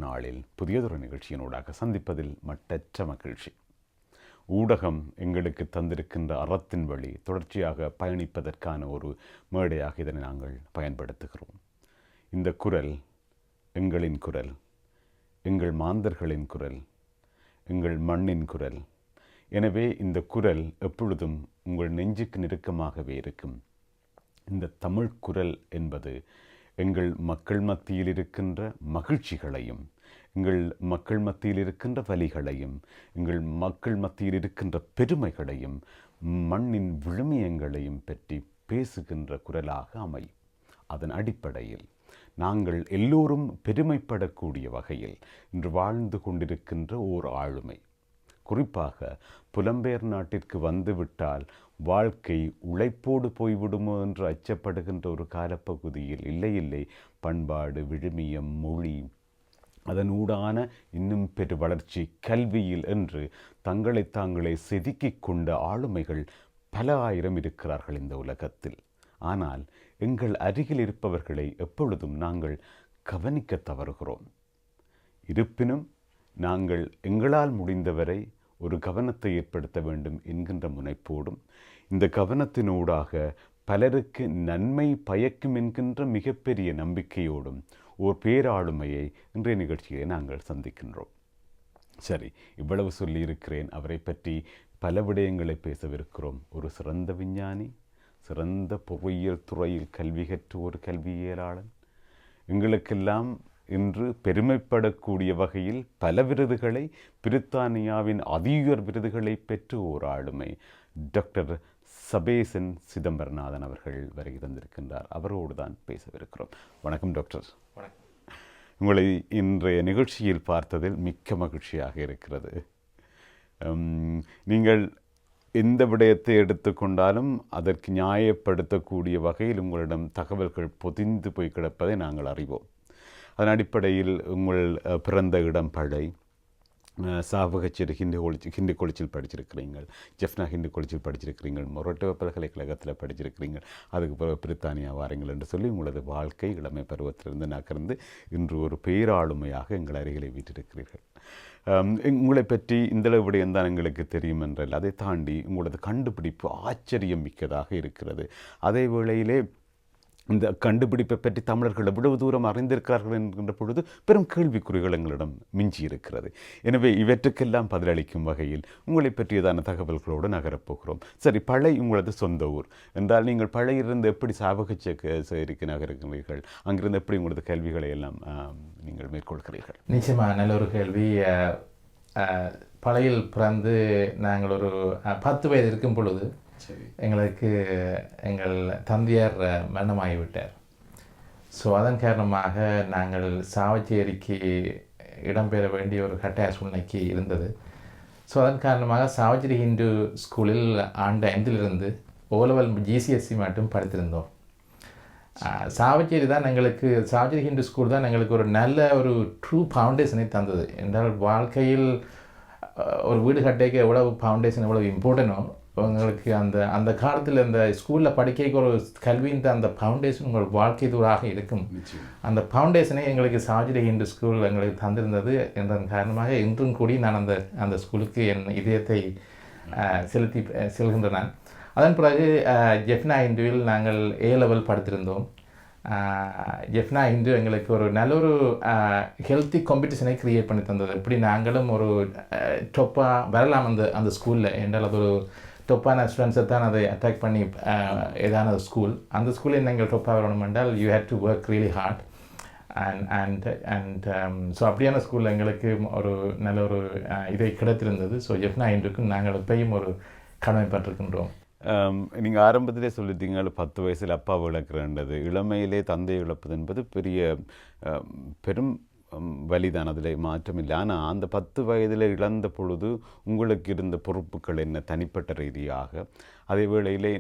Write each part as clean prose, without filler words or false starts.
நாளில் புதியதொரு நிகழ்ச்சியினூடாக சந்திப்பதில் மட்டற்ற மகிழ்ச்சி. ஊடகம் எங்களுக்கு தந்திருக்கின்ற அறத்தின் வழி தொடர்ச்சியாக பயணிப்பதற்கான ஒரு மேடையாக இதனை நாங்கள் பயன்படுத்துகிறோம். இந்த குரல் எங்களின் குரல், எங்கள் மாந்தர்களின் குரல், எங்கள் மண்ணின் குரல். எனவே இந்த குரல் எப்பொழுதும் உங்கள் நெஞ்சுக்கு நெருக்கமாகவே இருக்கும். இந்த தமிழ் குரல் என்பது எங்கள் மக்கள் மத்தியில் இருக்கின்ற மகிழ்ச்சிகளையும், எங்கள் மக்கள் மத்தியில் இருக்கின்ற வலிகளையும், எங்கள் மக்கள் மத்தியில் இருக்கின்ற பெருமைகளையும், மண்ணின் விழுமியங்களையும் பற்றி பேசுகின்ற குரலாக அமையும். அதன் அடிப்படையில் நாங்கள் எல்லோரும் பெருமைப்படக்கூடிய வகையில் இன்று வாழ்ந்து கொண்டிருக்கின்ற ஓர் ஆளுமை, குறிப்பாக புலம்பெயர் நாட்டிற்கு வந்துவிட்டால் வாழ்க்கை உழைப்போடு போய்விடுமோ என்று அச்சப்படுகின்ற ஒரு காலப்பகுதியில் இல்லை, பண்பாடு, விழுமியம், மொழி, அதனூடான இன்னும் பெரு வளர்ச்சி, கல்வியில் என்று தங்களை தாங்களே செதுக்கிக் கொண்ட ஆளுமைகள் பல ஆயிரம் இருக்கிறார்கள் இந்த உலகத்தில். ஆனால் எங்கள் அருகில் இருப்பவர்களை எப்பொழுதும் நாங்கள் கவனிக்க தவறுகிறோம். இருப்பினும் நாங்கள் எங்களால் முடிந்தவரை ஒரு கவனத்தை ஏற்படுத்த வேண்டும் என்கின்ற முனைப்போடும், இந்த கவனத்தினூடாக பலருக்கு நன்மை பயக்கும் என்கின்ற மிகப்பெரிய நம்பிக்கையோடும் ஓர் பேராளுமையை இன்றைய நிகழ்ச்சியை நாங்கள் சந்திக்கின்றோம். சரி, இவ்வளவு சொல்லியிருக்கிறேன். அவரை பற்றி பல விடயங்களை பேசவிருக்கிறோம். ஒரு சிறந்த விஞ்ஞானி, சிறந்த பொறியியல் துறையில் கல்வி கற்ற ஒரு கல்வியியலாளன், எங்களுக்கெல்லாம் இன்று பெருமைப்படக்கூடிய வகையில் பல விருதுகளை, பிரித்தானியாவின் அதியுயர் விருதுகளை பெற்று ஓர் ஆளுமை டாக்டர் சபேசன் சிதம்பரநாதன் அவர்கள் வருகை தந்திருக்கின்றார். அவரோடு தான் பேசவிருக்கிறோம். வணக்கம் டாக்டர். வணக்கம். உங்களை இன்றைய நிகழ்ச்சியில் பார்த்ததில் மிக்க மகிழ்ச்சியாக இருக்கிறது. நீங்கள் எந்த விடயத்தை எடுத்துக்கொண்டாலும் அதற்கு நியாயப்படுத்தக்கூடிய வகையில் உங்களிடம் தகவல்கள் பொதிந்து போய் கிடப்பதை நாங்கள் அறிவோம். அதன் அடிப்படையில் உங்கள் பிறந்த இடம் பழை, சாவகச்சேரி ஹிந்தி காலேஜில் படிச்சிருக்கிறீங்கள், ஜெஃப்னா ஹிந்தி காலேஜில் படிச்சிருக்கிறீங்கள், மொரட்டோ பல்கலைக்கழகத்தில் படிச்சிருக்கிறீங்கள், அதுக்கு பிறகு பிரித்தானியா வாரங்கள் என்று சொல்லி உங்களது வாழ்க்கை இளமை பருவத்திலிருந்து நகர்ந்து இன்று ஒரு பேராளுமையாக எங்கள் அருகிலே வீட்டிருக்கிறீர்கள். உங்களை பற்றி இந்தளவு விடயம்தான் எங்களுக்கு தெரியும் என்றால், அதை தாண்டி உங்களது கண்டுபிடிப்பு ஆச்சரியம் மிக்கதாக இருக்கிறது. அதே வேளையிலே இந்த கண்டுபிடிப்பை பற்றி தமிழர்கள் எவ்வளவு தூரம் அறிந்திருக்கிறார்கள் என்கின்ற பொழுது பெரும் கேள்விக்குறிகள் எங்களிடம் மிஞ்சி இருக்கிறது. எனவே இவற்றுக்கெல்லாம் பதிலளிக்கும் வகையில் உங்களை பற்றியதான தகவல்களோடு நகரப்போகிறோம். சரி, பழை உங்களது சொந்த ஊர் என்றால் நீங்கள் பழையிலிருந்து எப்படி சாவகச்சேரிக்கு நகருக்கிறீர்கள்? அங்கிருந்து எப்படி உங்களது கல்விகளை எல்லாம் நீங்கள் மேற்கொள்கிறீர்கள்? நிச்சயமாக நல்ல ஒரு கேள்வி. பழையில் பிறந்து நாங்கள் ஒரு 10 வயது இருக்கும் பொழுது எங்களுக்கு எங்கள் தந்தையார் மரணமாகிவிட்டார். ஸோ அதன் காரணமாக நாங்கள் சாவச்சேரிக்கு இடம்பெற வேண்டிய ஒரு கட்டாய சூழ்நிலைக்கு இருந்தது. ஸோ அதன் காரணமாக சாவச்சேரி ஹிந்து ஸ்கூலில் ஆண்டு 5லிருந்து ஓலெவல் GCSE மட்டும் படித்திருந்தோம். சாவச்சேரி தான் எங்களுக்கு, சாவச்சேரி ஹிந்து ஸ்கூல் தான் எங்களுக்கு ஒரு நல்ல ஒரு ட்ரூ ஃபவுண்டேஷனை தந்தது. என்றால் வாழ்க்கையில் ஒரு வீடு கட்டைக்கு எவ்வளவு ஃபவுண்டேஷன் எவ்வளவு இம்பார்ட்டனோ, உங்களுக்கு அந்த காலத்தில் அந்த ஸ்கூலில் படிக்க ஒரு கல்வின்ற அந்த ஃபவுண்டேஷன் உங்கள் வாழ்க்கை தூராக இருக்கும். அந்த ஃபவுண்டேஷனை எங்களுக்கு சாவச்சேரி ஹிந்து ஸ்கூல் எங்களுக்கு தந்திருந்தது. என்பதன் காரணமாக இன்றும் கூடி நான் அந்த ஸ்கூலுக்கு என் இதயத்தை செலுத்தி செல்கின்றன. அதன் பிறகு ஜெஃப்னா ஹிந்துவில் நாங்கள் A-level படித்திருந்தோம். ஜெஃப்னா ஹிந்து எங்களுக்கு ஒரு நல்ல ஒரு ஹெல்த்தி காம்படிஷனை க்ரியேட் பண்ணி தந்தது. எப்படி நாங்களும் ஒரு டொப்பாக வரலாம் அந்த ஸ்கூலில் என்றால் அது ஒரு டொப்பான ஸ்டூடெண்ட்ஸை தான் அதை அட்டாக் பண்ணி ஏதான ஸ்கூல். அந்த ஸ்கூலில் நீங்கள் டொப்பாக வரணும் என்றால் you had to work really hard and so அப்படியான ஸ்கூலில் எங்களுக்கு ஒரு நல்ல ஒரு இதை கிடைத்திருந்தது. ஸோ ஜெஃப்னா ஹிந்துக்கும் நாங்கள் இப்பயும் ஒரு கடமைப்பட்டிருக்கின்றோம். நீங்கள் ஆரம்பத்திலே சொல்லிட்டீங்க 10 வயசில் அப்பாவை இழக்கிறன்றது. இளமையிலே தந்தை இழப்பது என்பது பெரும் வலிதான், அதில் மாற்றமில்லை. ஆனால் அந்த 10 வயதில் இழந்த பொழுது உங்களுக்கு இருந்த பொறுப்புகள் என்ன தனிப்பட்ட ரீதியாக? அதே வேளையிலே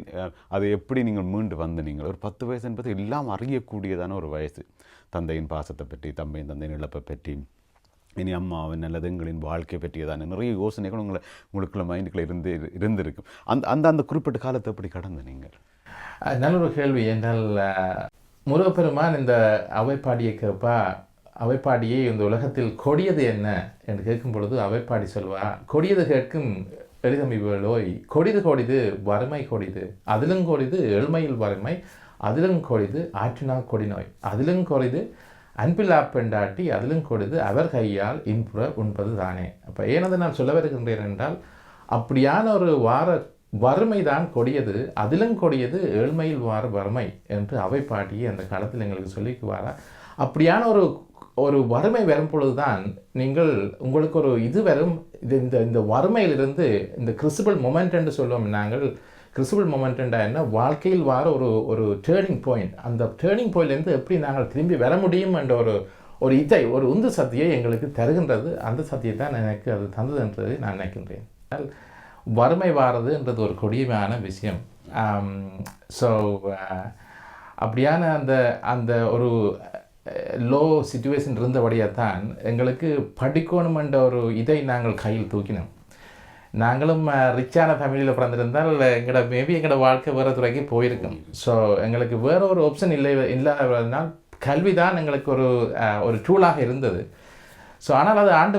அதை எப்படி நீங்கள் மீண்டு வந்த நீங்கள் ஒரு 10 வயசு என்பது எல்லாம் அறியக்கூடியதான ஒரு வயசு. தந்தையின் பாசத்தை பற்றி, தந்தையின் இழப்பை பற்றி, இனி அம்மாவின் நல்லது எங்களின் வாழ்க்கை பற்றியதான நிறைய யோசனைகள் உங்களுக்குள்ள மைண்டுக்குள்ள இருந்திருக்கும். அந்த குறிப்பிட்ட காலத்தை எப்படி கடந்த நீங்கள்? நல்ல ஒரு கேள்வி. என்றால் முருகப்பெருமான் இந்த அவை பாடிய கேப்பா அவைப்பாடியே இந்த உலகத்தில் கொடியது என்ன என்று கேட்கும் பொழுது அவைப்பாடி சொல்வா, கொடியது கேட்கும் எளிதமிழோய், கொடிது கொடிது வறுமை கொடிது, அதிலும் கொடிது ஏழ்மையில் வறுமை, அதிலும் கொடிது ஆற்றினால் கொடி நோய், அதிலும் கொடிது அன்பில்லா பெண்டாட்டி, அதிலும் கொடிது அவர் கையால் இன்புற உண்பது தானே. அப்போ ஏனது நான் சொல்ல வருகின்றேன் என்றால், அப்படியான ஒரு வறுமை தான் கொடியது, அதிலும் கொடியது ஏழ்மையில் வார வறுமை என்று அவைப்பாட்டி அந்த காலத்தில் எங்களுக்கு சொல்லிக்குவாரா. அப்படியான ஒரு வறுமை வரும் பொழுதுதான் நீங்கள் உங்களுக்கு ஒரு இது வரும். இந்த வறுமையிலிருந்து இந்த கிறிஸ்பிள் மொமெண்ட் என்று சொல்லுவோம் நாங்கள். கிறிஸ்பிள் மொமெண்ட்டா என்ன, வாழ்க்கையில் வார ஒரு டேர்னிங் பாயிண்ட். அந்த டேர்னிங் பாயிண்ட்லேருந்து எப்படி நாங்கள் திரும்பி வர முடியும் என்ற ஒரு உந்து சக்தியை எங்களுக்கு தருகின்றது. அந்த சக்தியை தான் எனக்கு அது தந்தது என்றதை நான் நினைக்கின்றேன். வறுமை வாரதுன்றது ஒரு கொடியமான விஷயம். ஸோ அப்படியான அந்த ஒரு லோ சிச்சுவேஷன் இருந்தபடியாக தான் எங்களுக்கு படிக்கணும் என்ற ஒரு இதை நாங்கள் கையில் தூக்கினோம். நாங்களும் ரிச்சான ஃபேமிலியில் பிறந்திருந்தால் எங்களோட வாழ்க்கை வேறு துறைக்கு போயிருக்கும். ஸோ எங்களுக்கு வேறு ஒரு ஆப்ஷன் இல்லாதனால் கல்வி தான் எங்களுக்கு ஒரு டூலாக இருந்தது. ஸோ ஆனால் அது ஆண்டு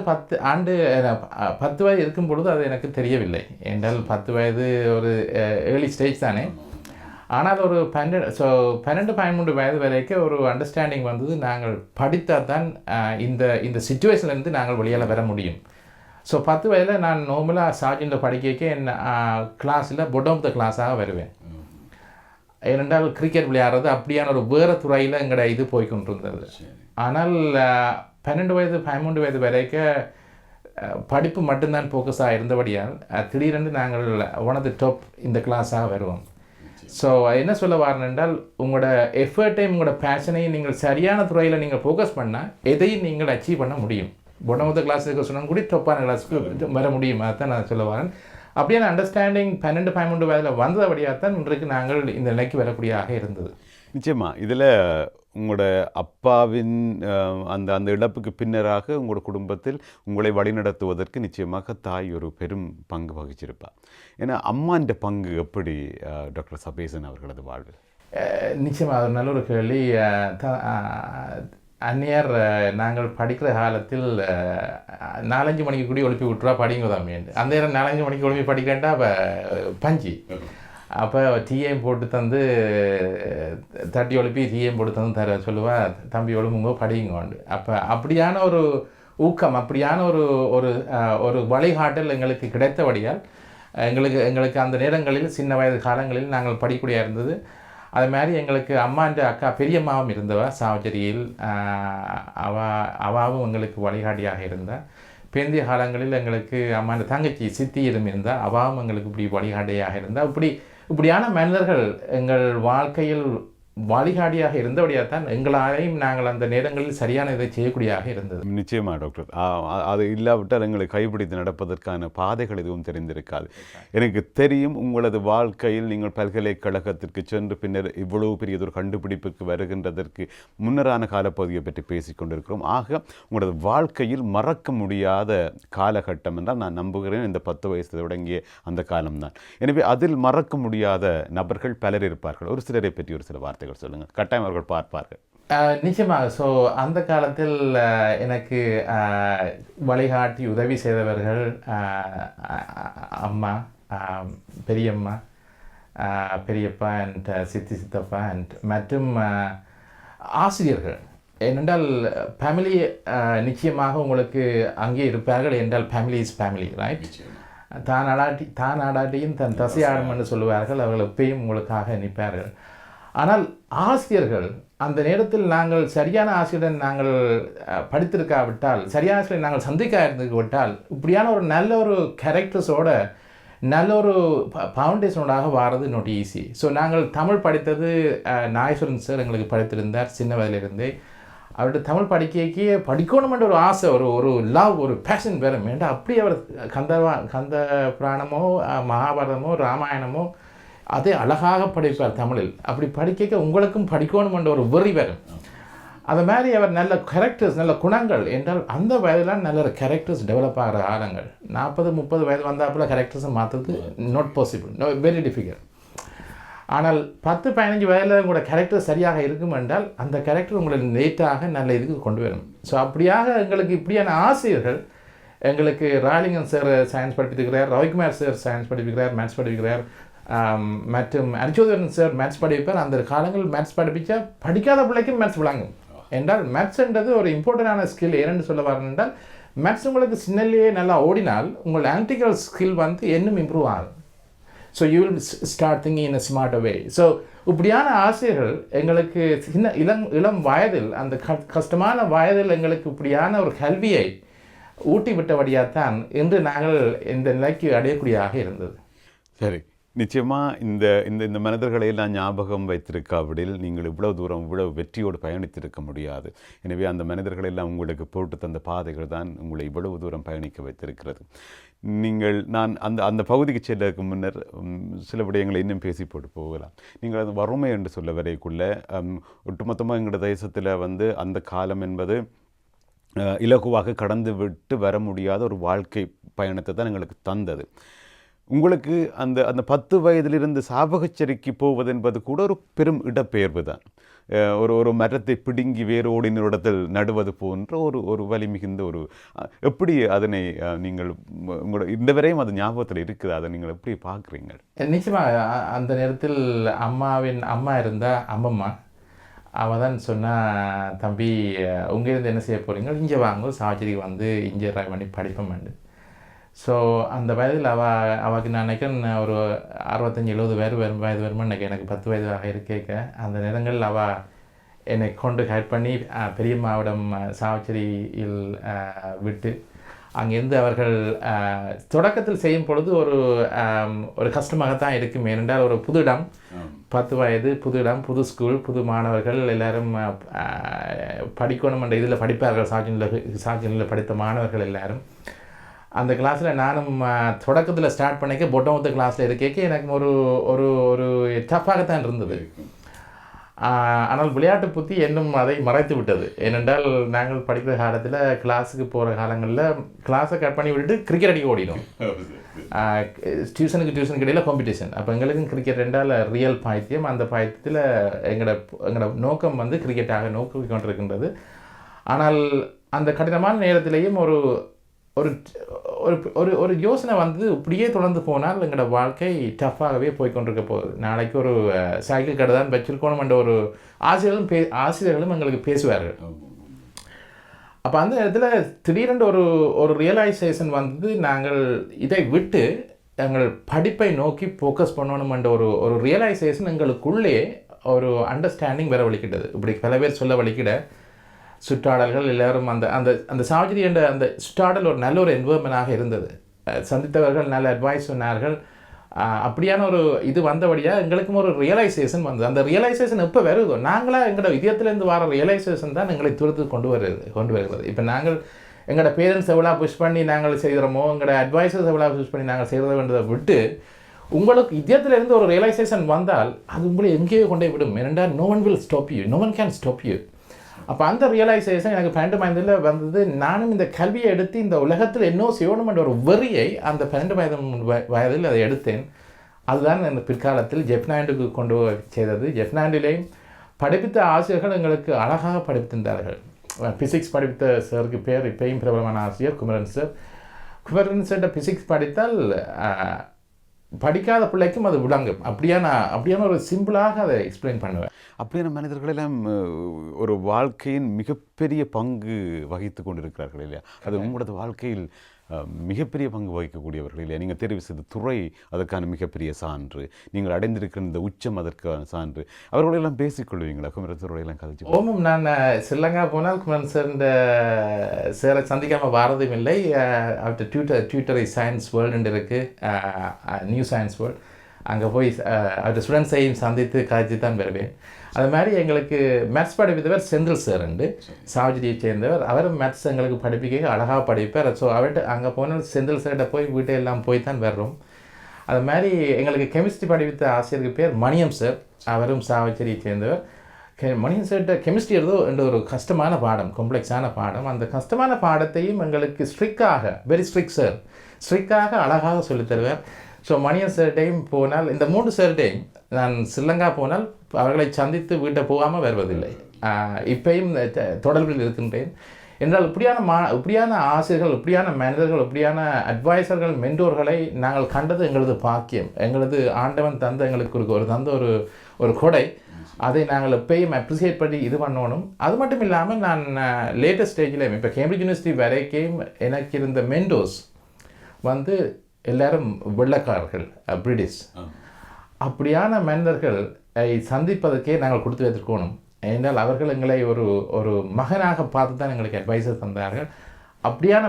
10 வயது இருக்கும் பொழுது அது எனக்கு தெரியவில்லை. என்றால் 10 வயது ஒரு ஏர்லி ஸ்டேஜ் தானே. ஆனால் ஒரு 12-13 வயது வரைக்கும் ஒரு அண்டர்ஸ்டாண்டிங் வந்தது. நாங்கள் படித்தால் தான் இந்த சிச்சுவேஷன்லேருந்து நாங்கள் வெளியால் வர முடியும். ஸோ 10 வயதில் நான் நார்மலாக சார்ஜில் படிக்க என் கிளாஸில் பொட்டம் ஆஃப் த கிளாஸாக வருவேன். ஏனென்றால் கிரிக்கெட் விளையாடுறது அப்படியான ஒரு வேறு துறையில் எங்களோட இது போய்கொண்டிருந்தது. ஆனால் 12 வயது 13 வயது வரைக்கும் படிப்பு மட்டும்தான் ஃபோக்கஸாக இருந்தபடியால் திடீரென்று நாங்கள் ஒன் ஆஃப் தி டாப் இந்த கிளாஸாக வருவோம். ஸோ என்ன சொல்ல வரேன் என்றால், உங்களோட எஃபர்ட்டையும் உங்களோட பேஷனையும் நீங்கள் சரியான துறையில் நீங்கள் ஃபோக்கஸ் பண்ணால் எதையும் நீங்கள் அச்சீவ் பண்ண முடியும். பொட்டம் ஆஃப் த கிளாஸுக்கு சொன்னால் கூட டாப்பான கிளாஸுக்கு வர முடியும். அதுதான் நான் சொல்ல வரேன். அப்படியான அண்டர்ஸ்டாண்டிங் 12-13 வயதில் வந்தபடியாக தான் இன்றைக்கு நாங்கள் இந்த நிலைக்கு வரக்கூடியதாக இருந்தது. நிச்சயமாக இதில் உங்களோட அப்பாவின் அந்த இழப்புக்கு பின்னராக உங்களோட குடும்பத்தில் உங்களை வழிநடத்துவதற்கு நிச்சயமாக தாய் ஒரு பெரும் பங்கு வகிச்சிருப்பார். ஏன்னா அம்மான்ற பங்கு எப்படி டாக்டர் சபேசன் அவர்களது வாழ்வில்? நிச்சயமாக அது நல்ல ஒரு கேள்வி. அந்நியர் நாங்கள் படிக்கிற காலத்தில் 4-5 மணிக்கு கூடி ஒழுப்பி விட்டுருவா படிங்க தான். அந்த நேரம் 4-5 மணிக்கு ஒழுப்பி படிக்கிறேன்டா பஞ்சு. அப்போ டீஎம் போட்டு தந்து தட்டி ஒழுப்பி டீஎம் போட்டு தந்து தர சொல்லுவா, தம்பி ஒழுங்குங்கோ படிங்கோண்டு. அப்போ அப்படியான ஒரு ஊக்கம், அப்படியான ஒரு வழிகாட்டல் எங்களுக்கு கிடைத்தபடியால் எங்களுக்கு அந்த நேரங்களில் சின்ன வயது காலங்களில் நாங்கள் படிக்கக்கூடிய இருந்தது. அது மாதிரி எங்களுக்கு அம்மான்ற அக்கா பெரியம்மாவும் இருந்தவா சாவச்சேரியில். அவாவும் எங்களுக்கு வழிகாட்டியாக இருந்தாள். பிந்திய காலங்களில் எங்களுக்கு அம்மாண்ட தங்கச்சி சித்தியிலும் இருந்தால் அவாவும் எங்களுக்கு இப்படி வழிகாட்டியாக இருந்தால். இப்படியான மனிதர்கள் எங்கள் வாழ்க்கையில் வழிகாட்டியாக இருந்தபடியாக தான் எங்களாலையும் நாங்கள் அந்த நேரங்களில் சரியான இதை செய்யக்கூடியதாக இருந்தது. நிச்சயமாக டாக்டர், அது இல்லாவிட்டால் எங்களை கைப்பிடித்து நடப்பதற்கான பாதைகள் எதுவும் தெரிந்திருக்காது. எனக்கு தெரியும் உங்களது வாழ்க்கையில் நீங்கள் பல்கலைக்கழகத்திற்கு சென்று பின்னர் இவ்வளவு பெரியதொரு கண்டுபிடிப்புக்கு வருகின்றதற்கு முன்னரான காலப்பகுதியை பற்றி பேசிக்கொண்டிருக்கிறோம். ஆக உங்களது வாழ்க்கையில் மறக்க முடியாத காலகட்டம் என்றால் நான் நம்புகிறேன் இந்த 10 வயசு தொடங்கிய அந்த காலம்தான். எனவே அதில் மறக்க முடியாத நபர்கள் பலர் இருப்பார்கள். ஒரு சிலரை பற்றி ஒரு சில வார்த்தைகள் சொல்லுங்கள், கட்டாயம் அவர்கள் பார்ப்பார்கள். நிச்சயமாக. ஸோ அந்த காலத்தில் எனக்கு வழிகாட்டி உதவி செய்தவர்கள் அம்மா, பெரியம்மா, பெரியப்பா அண்ட் சித்தப்பா அண்ட் மற்றும் ஆசிரியர்கள். ஏனென்றால் ஃபேமிலி நிச்சயமாக உங்களுக்கு அங்கே இருப்பார்கள் என்றால் ஃபேமிலி இஸ் ஃபேமிலி, ரைட்? தான் ஆடாட்டியும் தன் தசை ஆடும் என்று சொல்லுவார்கள். அவர்கள் எப்பயும் உங்களுக்காக நிற்பார்கள். ஆனால் ஆசிரியர்கள் அந்த நேரத்தில் நாங்கள் சரியான ஆசிரியரை நாங்கள் படித்திருக்காவிட்டால், சரியான ஆசிரியரை நாங்கள் சந்திக்காவிட்டால், இப்படியான ஒரு நல்ல ஒரு கேரக்டர்ஸோட நல்ல ஒரு ஃபவுண்டேஷனோடாக வாரது நாட் ஈஸி. ஸோ நாங்கள் தமிழ் படித்தது நாகேஸ்வரன் சார் எங்களுக்கு படித்திருந்தார் சின்ன வயதிலிருந்தே. அவர்கிட்ட தமிழ் படிக்கணுமென்ற ஒரு ஆசை, ஒரு லவ், ஒரு பேஷன் வேறு வேண்டாம். அப்படி அவர் கந்த புராணமோ மகாபாரதமோ ராமாயணமோ அதே அழகாக படிப்பார் தமிழில். அப்படி படிக்க உங்களுக்கும் படிக்கணுமென்ற ஒரு வெறி வரும். அது மாதிரி அவர் நல்ல கேரக்டர்ஸ், நல்ல குணங்கள் என்றால் அந்த வயதில் நல்ல கேரக்டர்ஸ் டெவலப் ஆகிற காலங்கள். 40-30 வயது வந்தாப்புல கேரக்டர்ஸை மாற்றுறது நாட் பாசிபிள், வெரி டிஃபிகல்ட். ஆனால் 10-15 வயதில் உங்களோட கேரக்டர் சரியாக இருக்கும் என்றால் அந்த கேரக்டர் உங்களை லேட்டாக நல்ல இதுக்கு கொண்டு வரும். ஸோ அப்படியாக எங்களுக்கு இப்படியான ஆசிரியர்கள் எங்களுக்கு ராலிங்கன் சார் சயின்ஸ் படிப்பிக்கிறார், ரவிக்குமார் சார் சயின்ஸ் படிப்பிக்கிறார், மேத்ஸ் படிப்பிக்கிறார், மற்றும் அரிச்சோதரன் சார் மேத்ஸ் படிப்பார். அந்த காலங்கள் மேத்ஸ் படிப்பிச்சா படிக்காத பிள்ளைக்கும் மேத்ஸ் விளங்கும் என்றால் மேத்ஸ்ன்றது ஒரு இம்பார்ட்டண்டான ஸ்கில். ஏன்னு சொல்ல வரணும் என்றால் மேத்ஸ் உங்களுக்கு சின்னலேயே நல்லா ஓடினால் உங்கள் அனலிட்டிக்கல் ஸ்கில் வந்து இன்னும் இம்ப்ரூவ் ஆகும். So you will start thinking in a smart way. So இப்படியான ஆசிரியர்கள் எங்களுக்கு சின்ன இளம் வயதில் அந்த கஷ்டமான வயதில் எங்களுக்கு இப்படியான ஒரு கல்வியை ஊட்டி விட்டபடியாகத்தான் இன்று நாங்கள் இந்த நிலைக்கு அடையக்கூடியதாக இருந்தது. சரி, நிச்சயமாக இந்த இந்த இந்த மனிதர்களை எல்லாம் ஞாபகம் வைத்திருக்காவிடில் நீங்கள் இவ்வளவு தூரம் இவ்வளவு வெற்றியோடு பயணித்திருக்க முடியாது. எனவே அந்த மனிதர்கள் எல்லாம் உங்களுக்கு போட்டு தந்த பாதைகள் தான் உங்களை இவ்வளவு தூரம் பயணிக்க வைத்திருக்கிறது. நான் அந்த பகுதிக்கு செல்லதுக்கு முன்னர் சில விடயங்களை இன்னும் பேசி போட்டு போகலாம். நீங்கள் அது வறுமை என்று சொல்ல வரைக்குள்ள ஒட்டுமொத்தமாக எங்களோட தேசத்தில் அந்த காலம் என்பது இலகுவாக கடந்து விட்டு வர முடியாத ஒரு வாழ்க்கை பயணத்தை தான் எங்களுக்கு தந்தது. உங்களுக்கு அந்த 10 வயதிலிருந்து சாவகச்சேரிக்கு போவது என்பது கூட ஒரு பெரும் இடப்பெயர்வு தான். ஒரு மரத்தை பிடுங்கி வேரோடு இன்னொரு இடத்தில் நடுவது போன்ற ஒரு வலி மிகுந்த எப்படி அதனை நீங்கள் உங்களோட இந்த வரையும் அது ஞாபகத்தில் இருக்குது, அதை நீங்கள் எப்படி பார்க்குறீங்க? நிச்சயமாக அந்த நேரத்தில் அம்மா இருந்தா அம்மம்மா அவள் தான் சொன்னால், தம்பி உங்கேருந்து என்ன செய்ய போகிறீங்க, இங்கே வாங்க சாவச்சேரிக்கு இங்கே ட்ரை பண்ணி படிப்போம்ண்டு. ஸோ அந்த வயதில் அவளுக்கு நான் நினைக்கிறேன் ஒரு 65-70 வயது வருமா எனக்கு 10 வயதாக இருக்கேக்க. அந்த நேரங்களில் அவள் என்னை கொண்டு கைட் பண்ணி பெரியம்மாவிடம் சாவச்சேரியில் விட்டு அங்கேருந்து அவர்கள் தொடக்கத்தில் செய்யும் பொழுது ஒரு கஷ்டமாகத்தான் இருக்கும். ஏனென்றால் ஒரு புது இடம், 10 வயது, புது இடம், புது ஸ்கூல், புது மாணவர்கள் எல்லாரும் படிக்கணும் என்ற இதில் படிப்பார்கள். சாட்சியில் படித்த மாணவர்கள் எல்லாரும் அந்த கிளாஸில் நானும் தொடக்கத்தில் ஸ்டார்ட் பண்ணிக்க பொட்டமொத்த கிளாஸில் இருக்கேக்க எனக்கு ஒரு டஃப்பாகத்தான் இருந்தது. ஆனால் விளையாட்டு புத்தி இன்னும் அதை மறைத்து விட்டது. ஏனென்றால் நாங்கள் படிக்கிற காலத்தில் கிளாஸுக்கு போகிற காலங்களில் கிளாஸை கட் பண்ணி விட்டுட்டு கிரிக்கெட் அடிக்க ஓடிடும். டியூஷனுக்கு இடையில் காம்படிஷன். அப்போ எங்களுக்கும் கிரிக்கெட் என்றால் ரியல் பாய்த்தியம். அந்த பாய்த்தியத்தில் எங்களோட நோக்கம் கிரிக்கெட்டாக நோக்கி கொண்டிருக்கின்றது. ஆனால் அந்த கடினமான நேரத்திலேயும் ஒரு ஒரு யோசனை இப்படியே தொடர்ந்து போனால் எங்களோட வாழ்க்கை டஃப்பாகவே போய்கொண்டிருக்க போகுது. நாளைக்கு ஒரு சைக்கிள் கடை தான் வச்சிருக்கணும் என்ற ஒரு ஆசிரியர்களும் எங்களுக்கு பேசுவார்கள். அப்போ அந்த நேரத்தில் திடீரென்று ஒரு ரியலைசேஷன் நாங்கள் இதை விட்டு எங்கள் படிப்பை நோக்கி ஃபோக்கஸ் பண்ணணும் என்ற ஒரு ரியலைசேஷன் எங்களுக்குள்ளே ஒரு அண்டர்ஸ்டாண்டிங் வர வலிக்கிட்டது. இப்படி பல பேர் சொல்ல வலிக்கிட சுற்றாடல்கள் எல்லோரும் அந்த சாவச்சேரி என்ற அந்த சுற்றாடல் ஒரு நல்ல ஒரு என்வரன்மெண்டாக இருந்தது. சந்தித்தவர்கள் நல்ல அட்வைஸ் சொன்னார்கள். அப்படியான ஒரு இது வந்தபடியாக எங்களுக்கும் ஒரு ரியலைசேஷன் வந்தது. அந்த ரியலைசேஷன் எப்போ வருதோ நாங்களாக எங்களோட இதயத்திலேருந்து வர ரியலைசேஷன் தான் எங்களை தூரத்து கொண்டு வருகிறது. இப்போ நாங்கள் எங்களோட பேரண்ட்ஸ் எவ்வளோ புஷ் பண்ணி நாங்கள் செய்கிறோமோ, எங்களோட அட்வைஸர்ஸ் எவ்வளோ புஷ் பண்ணி நாங்கள் செய்கிறத வேண்டதை விட்டு உங்களுக்கு இதயத்திலேருந்து ஒரு ரியலைசேஷன் வந்தால் அது உங்களை எங்கேயோ கொண்டே விடும். ஏனென்றால் no one will stop you, no one can stop you. அப்போ அந்த ரியலைசேஷன் எனக்கு 12 வயதில் வந்தது. நானும் இந்த கல்வியை எடுத்து இந்த உலகத்தில் என்ன செய்யணும் என்ற ஒரு வெறியை அந்த 12 வயதில் அதை எடுத்தேன். அதுதான் இந்த பிற்காலத்தில் ஜெப்னாண்டுக்கு கொண்டு செய்தது. ஜெப்னாண்டிலேயும் படிப்பித்த ஆசிரியர்கள் எங்களுக்கு அழகாக படிப்பித்திருந்தார்கள். ஃபிசிக்ஸ் படிப்பித்த சாருக்கு பேர் இப்பயும் பிரபலமான ஆசிரியர் குமரன் சார். குமரன் சார்கிட்ட ஃபிசிக்ஸ் படித்தால் படிக்காத பிள்ளைக்கும் அது விளங்கும். அப்படியான ஒரு சிம்பிளாக அதை எக்ஸ்பிளைன் பண்ணுவேன். அப்படியான மனிதர்களெல்லாம் ஒரு வாழ்க்கையின் மிகப்பெரிய பங்கு வகித்து கொண்டிருக்கிறார்கள் இல்லையா? அது உங்களோட வாழ்க்கையில் மிகப்பெரிய பங்கு வகிக்கக்கூடியவர்கள் இல்லையா? நீங்கள் தெரிவு செய்த துறை அதற்கான மிகப்பெரிய சான்று, நீங்கள் அடைந்திருக்கிற இந்த உச்சம் அதற்கான சான்று. அவர்களெல்லாம் பேசிக்கொள்வீங்களா? குமரன் சாரோடையெல்லாம் கதைச்சு? ஓமும் நான் ஸ்ரீலங்கா போனால் குமரன் சார் இந்த சேரை சந்திக்காமல் வாரதும் இல்லை. அவர்கிட்ட டியூட்டரை சயின்ஸ் வேர்ல்டுன்னு இருக்குது, நியூ சயின்ஸ் வேர்ல்டு. அங்கே போய் அவர்கிட்ட ஸ்டூடெண்ட்ஸையும் சந்தித்து காய்ச்சி தான் வருவேன். அது மாதிரி எங்களுக்கு மேத்ஸ் படிப்பித்தவர் செந்தில் சார் உண்டு, சாவச்சேரியை சேர்ந்தவர். அவர் மேத்ஸ் எங்களுக்கு படிப்பிக்க அழகாக படிப்பார். ஸோ அவர்கிட்ட அங்கே போனால் செந்தில் சார்கிட்ட போய் வீட்டையெல்லாம் போய் தான் வர்றோம். அது மாதிரி எங்களுக்கு கெமிஸ்ட்ரி படிப்பித்த ஆசிரியருக்கு பேர் மணியம் சார், அவரும் சாவச்சேரியை சேர்ந்தவர். மணியம் சார்கிட்ட கெமிஸ்ட்ரி என்ற ஒரு கஷ்டமான பாடம், காம்ப்ளெக்ஸான பாடம். அந்த கஷ்டமான பாடத்தையும் எங்களுக்கு ஸ்ட்ரிக்டாக, வெரி ஸ்ட்ரிக்ட் சார், ஸ்ட்ரிக்டாக அழகாக சொல்லித் தருவார். ஸோ மணியன் சார்டையும் போனால் இந்த 3 சார்டையும் நான் ஸ்ரீலங்கா போனால் அவர்களை சந்தித்து வீட்டை போகாமல் வருவதில்லை. இப்பயும் தொடர்பில் இருக்கின்றேன். என்றால் இப்படியான ஆசிரியர்கள், இப்படியான மனிதர்கள், இப்படியான அட்வைசர்கள், மென்டோர்களை நாங்கள் கண்டது எங்களது பாக்கியம். எங்களது ஆண்டவன் தந்த எங்களுக்கு ஒரு கொடை. அதை நாங்கள் எப்பயும் அப்ரிசியேட் பண்ணி இது பண்ணணும். அது மட்டும் இல்லாமல் நான் லேட்டஸ்ட் ஸ்டேஜில் இப்போ கேம்பிரிட்ஜ் யூனிவர்சிட்டி வரைக்கும் எனக்கு இருந்த மென்டோர்ஸ் வந்து எல்லாரும் வெள்ளைக்காரர்கள், பிரிட்டிஷ். அப்படியான மனிதர்கள் சந்திப்பதற்கே நாங்கள் கொடுத்து வைத்திருக்கணும். ஏனென்றால் அவர்கள் எங்களை ஒரு மகனாக பார்த்து தான் எங்களுக்கு அட்வைஸர் தந்தார்கள். அப்படியான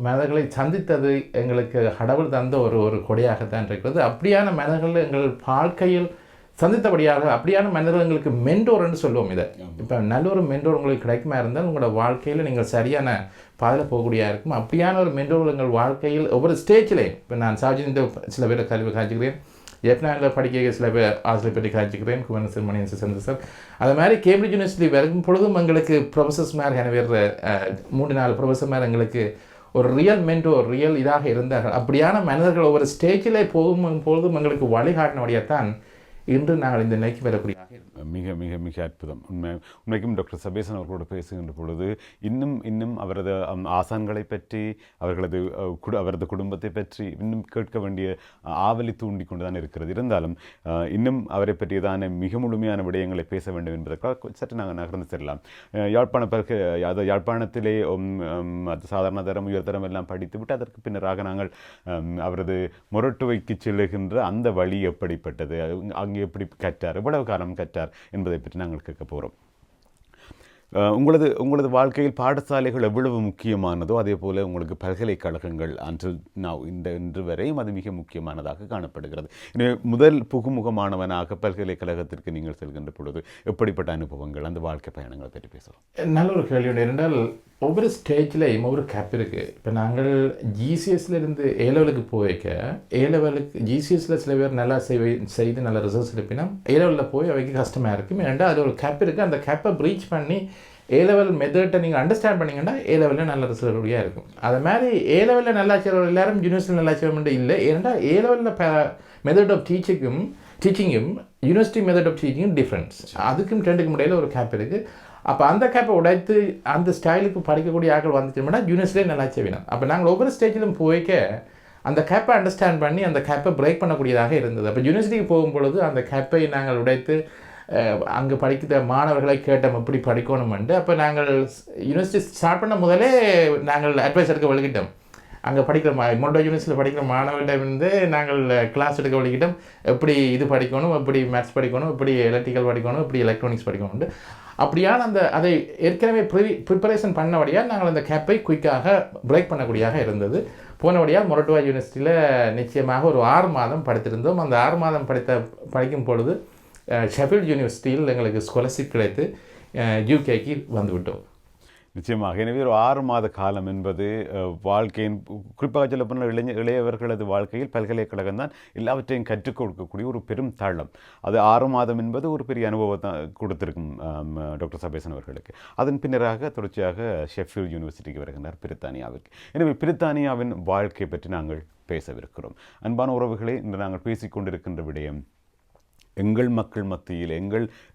மனிதர்களை சந்தித்தது எங்களுக்கு கடவுள் தந்த ஒரு கொடையாகத்தான் இருக்கிறது. அப்படியான மனிதர்கள் எங்கள் வாழ்க்கையில் சந்தித்தபடியாக அப்படியான மனிதர்கள் எங்களுக்கு மென்டோர் என்று சொல்லுவோம். இதை இப்போ நல்ல ஒரு மென்டோர் உங்களுக்கு கிடைக்குமா இருந்தால் உங்களோட வாழ்க்கையில் நீங்கள் சரியான பாதையில் போகக்கூடியதாக இருக்கும். அப்படியான ஒரு மென்டோர் எங்கள் வாழ்க்கையில் ஒவ்வொரு ஸ்டேஜ்லேயும் இப்போ நான் சார்ஜின் சில பேரை கல்வி காய்ச்சிக்கிறேன், ஜெப்னாவில் படிக்க சில பேர் ஆசிரியர் பற்றி காய்ச்சிக்கிறேன், குமரன் மணியன் சார். அது மாதிரி கேம்பிரிட்ஜ் யூனிவர்சிட்டி வரைக்கும் பொழுதும் எங்களுக்கு ப்ரொஃபஸர்ஸ் மாதிரி வேறு 3-4 ப்ரொஃபஸர் மாதிரி எங்களுக்கு ஒரு ரியல் மென்டோர், ரியல் இதாக இருந்தார்கள். அப்படியான மனிதர்கள் ஒவ்வொரு ஸ்டேஜில் பொழுதும் எங்களுக்கு வழிகாட்டினபடியாகத்தான் இன்று நாங்கள் இந்த நிலைக்கு வரக்கூடிய மிக மிக மிக அற்புதம். உண்மைக்கும் டாக்டர் சபேசன் அவர்களோடு பேசுகின்ற பொழுது இன்னும் அவரது ஆசான்களை பற்றி, அவரது குடும்பத்தை பற்றி இன்னும் கேட்க வேண்டிய ஆவலை தூண்டி கொண்டு தான் இருக்கிறது. இருந்தாலும் இன்னும் அவரை பற்றியதான மிக முழுமையான விடயங்களை பேச வேண்டும் என்பதற்காக சற்று நாங்கள் நகர்ந்து செல்லலாம். யாழ்ப்பாணத்திலே சாதாரண தரம், உயர்தரம் எல்லாம் படித்துவிட்டு அதற்கு பின்னராக நாங்கள் அவரது மொரட்டுவைக்கு செல்லுகின்ற அந்த வழி எப்படிப்பட்டது, அங்கே எப்படி கற்றார், எவ்வளவு காலம் கற்றார் என்பதை பற்றி நாங்கள் கேட்க போகிறோம். உங்களது வாழ்க்கையில் பாடசாலைகள் எவ்வளவு முக்கியமானதோ அதே போல உங்களுக்கு பல்கலைக்கழகங்கள் இன்று வரையும் அது மிக முக்கியமானதாக காணப்படுகிறது. எனவே முதல் புகுமுகமானவனாக பல்கலைக்கழகத்திற்கு நீங்கள் செல்கின்ற பொழுது எப்படிப்பட்ட அனுபவங்கள், அந்த வாழ்க்கை பயணங்களை பற்றி பேசலாம். நல்ல ஒரு கேள்வி. என்றால் ஒவ்வொரு ஸ்டேஜ்லேயும் ஒவ்வொரு கேப் இருக்குது. இப்போ நாங்கள் ஜிசிஎஸ்லேருந்து ஏலெவலுக்கு போய்க்க, ஏலெவலுக்கு ஜிசிஎஸில் சில பேர் நல்லா செய்து நல்ல ரிசல்ட்ஸ் எடுப்பினா ஏலெவலில் போய் அவைக்கு கஷ்டமாக இருக்கும். ஏன்னா அது ஒரு கேப் இருக்குது. அந்த கேப்பை ப்ரீச் பண்ணி ஏலெவல் மெத்தட்டை நீங்கள் அண்டர்ஸ்டாண்ட் பண்ணிங்கன்னா ஏலெவலில் நல்ல ரிசல்ட் இருக்கும். அது மாதிரி ஏலெவலில் நல்லா செய்கிறவங்க எல்லாரும் யூனிவர்சிட்டியில் நல்லா செய்வோம்ட்டு இல்லை. ஏன்னா ஏலெவலில் மெத்தட் ஆஃப் டீச்சிங்கும் யூனிவர்சிட்டி மெத்தட் ஆஃப் டீச்சிங்கும் டிஃப்ரென்ஸ். அதுக்கும் 2க்கும் இடையில் ஒரு கேப் இருக்குது. அப்போ அந்த கேப்பை உடைத்து அந்த ஸ்டைலுக்கு படிக்கக்கூடிய ஆட்கள் வந்துட்டோம்னா யூனிவர்சிட்டியே நல்லா செய்யணும். அப்போ நாங்கள் ஒவ்வொரு ஸ்டேஜிலும் போய்க்க அந்த கேப்பை அண்டர்ஸ்டாண்ட் பண்ணி அந்த கேப்பை பிரேக் பண்ணக்கூடியதாக இருந்தது. அப்போ யூனிவர்சிட்டிக்கு போகும்பொழுது அந்த கேப்பை நாங்கள் உடைத்து அங்கே படிக்கிற மாணவர்களை கேட்டோம் எப்படி படிக்கணுமெண்டு. அப்போ நாங்கள் யூனிவர்சிட்டி ஸ்டார்ட் பண்ண முதலே நாங்கள் அட்வைஸ் எடுக்க வழிகிட்டோம். அங்கே படிக்கிற மொரட்டோ யூனிவர்சிட்டியில் படிக்கிற மாணவர்கிட்ட நாங்கள் கிளாஸ் எடுக்க வழிகிட்டோம். எப்படி இது படிக்கணும், எப்படி மேத்ஸ் படிக்கணும், எப்படி எலக்ட்ரிக்கல் படிக்கணும், எப்படி எலக்ட்ரானிக்ஸ் படிக்கணும்னு. அப்படியான அதை ஏற்கனவே ப்ரிப்பரேஷன் பண்ணபடியால் நாங்கள் அந்த கேப்பை குயிக்காக பிரேக் பண்ணக்கூடியதாக இருந்தது. போனபடியால் மொரட்டோ யூனிவர்சிட்டியில் நிச்சயமாக ஒரு 6 மாதம் படித்திருந்தோம். அந்த 6 மாதம் படிக்கும் பொழுது ஷெஃபீல்ட் யூனிவர்சிட்டியில் எங்களுக்கு ஸ்காலர்ஷிப் கிடைத்து யூகேக்கு வந்துவிட்டோம். நிச்சயமாக. எனவே ஒரு 6 மாத காலம் என்பது வாழ்க்கையின், குறிப்பாக சொல்ல போனால் இளையவர்களது வாழ்க்கையில் பல்கலைக்கழகம் தான் எல்லாவற்றையும் கற்றுக் கொடுக்கக்கூடிய ஒரு பெரும் தளம். அது 6 மாதம் என்பது ஒரு பெரிய அனுபவத்தை கொடுத்திருக்கும் டாக்டர் சபேசன் அவர்களுக்கு. அதன் பின்னராக தொடர்ச்சியாக ஷெஃபீல்ட் யூனிவர்சிட்டிக்கு வருகின்றார், பிரித்தானியாவிற்கு. எனவே பிரித்தானியாவின் வாழ்க்கை பற்றி நாங்கள் பேசவிருக்கிறோம். அன்பான உறவுகளை, இன்று நாங்கள் பேசிக்கொண்டிருக்கின்ற விடயம் எங்கள் மக்கள் மத்தியில்,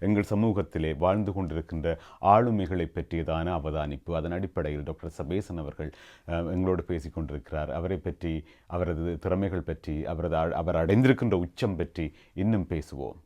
எங்கள் சமூகத்திலே வாழ்ந்து கொண்டிருக்கின்ற ஆளுமைகளை பற்றியதான அவதானிப்பு. அதன் அடிப்படையில் டாக்டர் சபேசன் அவர்கள் எங்களோடு பேசி கொண்டிருக்கிறார். அவரை பற்றி, அவரது திறமைகள் பற்றி, அவர் அடைந்திருக்கின்ற உச்சம் பற்றி இன்னும் பேசுவோம்.